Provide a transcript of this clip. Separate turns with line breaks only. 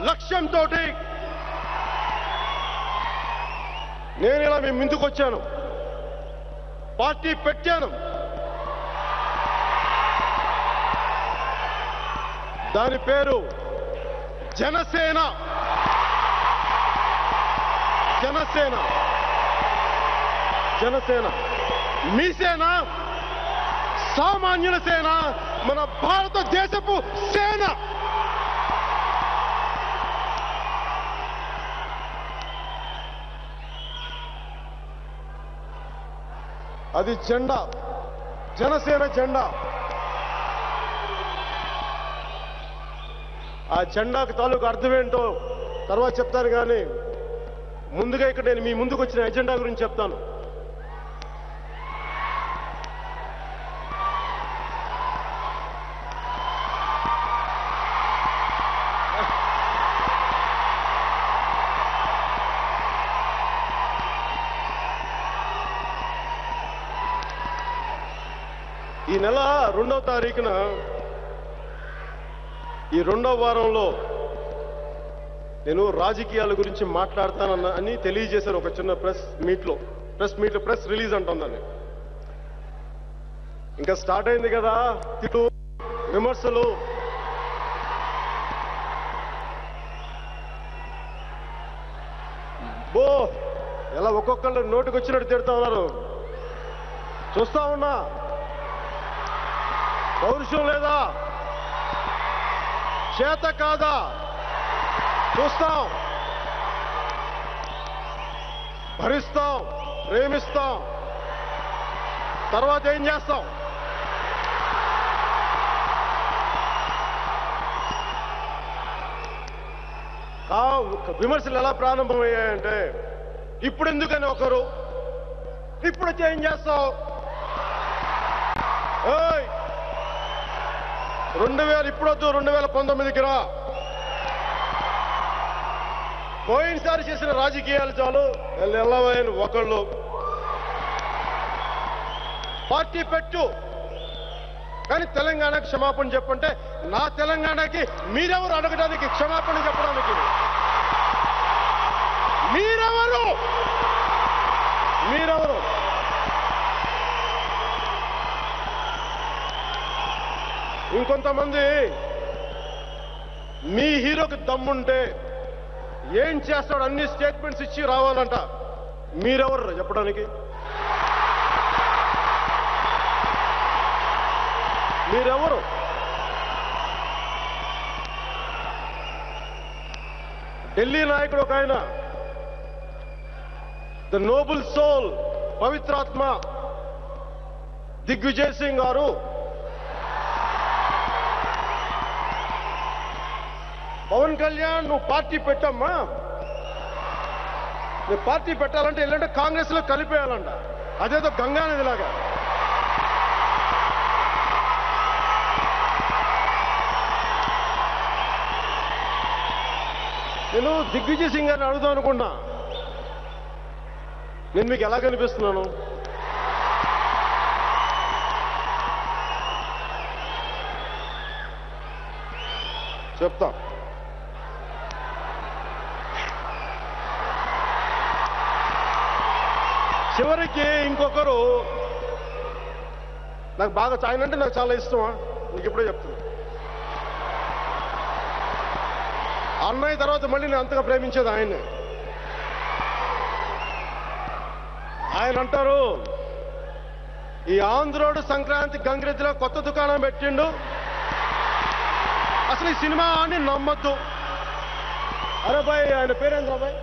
లక్ష్యంతో నేను ఇలా మీ ముందుకు వచ్చాను, పార్టీ పెట్టాను. దాని పేరు జనసేన. జనసేన జనసేన మీ సేన, సామాన్యుల సేన, మన భారతదేశపు సేన. అది జెండా, జనసేన జెండా. ఆ జెండాకు తాలూకు అర్థమేంటో తర్వాత చెప్తాను, కానీ ముందుగా ఇక్కడ నేను మీ ముందుకు వచ్చిన ఎజెండా గురించి చెప్తాను. ఈ నెల 2వ తారీఖున ఈ 2వ వారంలో నేను రాజకీయాల గురించి మాట్లాడతానని తెలియజేశారు ఒక చిన్న ప్రెస్ రిలీజ్ అంటుందని. ఇంకా స్టార్ట్ అయింది కదా తిట్టు, విమర్శలు. బో ఎలా ఒక్కొక్కళ్ళు నోటికి వచ్చినట్టు తిడతా ఉన్నారు, చూస్తా ఉన్నా. పౌరుషం లేదా? చేత కాదా? చూస్తాం, భరిస్తాం, ప్రేమిస్తాం, తర్వాత ఏం చేస్తాం? విమర్శలు ఎలా ప్రారంభమయ్యాయంటే, ఇప్పుడు ఎందుకని ఒకరు, ఇప్పుడు వచ్చి ఏం చేస్తావు? 2000 ఇప్పుడొద్దు, 2019కి రా. పోయినసారి చేసిన రాజకీయాలు చాలు, ఎల్లవైన ఒకళ్ళు. పార్టీ పెట్టు, కానీ తెలంగాణ క్షమాపణ చెప్పంటే, నా తెలంగాణకి మీరెవరు అడగడానికి, క్షమాపణ చెప్పడానికి? మీరెవరు? ఇంకొంతమంది మీ హీరోకి దమ్ముంటే ఏం చేస్తాడు అన్ని స్టేట్మెంట్స్ ఇచ్చి రావాలంట. మీరెవరు చెప్పడానికి? మీరెవరు? ఢిల్లీ నాయకుడు ఒక ఆయన, ద నోబుల్ సోల్, పవిత్రాత్మ దిగ్విజయ్ సింగ్ గారు పవన్ కళ్యాణ్ నువ్వు పార్టీ పెట్టమ్మా, నువ్వు పార్టీ పెట్టాలంటే వెళ్ళంటే కాంగ్రెస్ లో కలిపేయాలంట, అదేదో గంగానదిలాగా. నేను దిగ్విజయ్ సింగ్ గారిని అడుగుదాం అనుకున్నా, నేను మీకు ఎలా కనిపిస్తున్నాను? చెప్తా. చివరికి ఇంకొకరు, నాకు బాగా ఆయన అంటే నాకు చాలా ఇష్టమా, నీకు ఇప్పుడే చెప్తున్నా. అన్నయ్య తర్వాత మళ్ళీ నేను అంతగా ప్రేమించేది ఆయన్ని. ఆయన అంటారు, ఈ ఆంధ్రోడు సంక్రాంతి గంగిరెద్దులో కొత్త దుకాణం పెట్టిండు, అసలు ఈ సినిమా అని నమ్మద్దు. అరే బాయ్, ఆయన పేరేంద్రా బాయ్?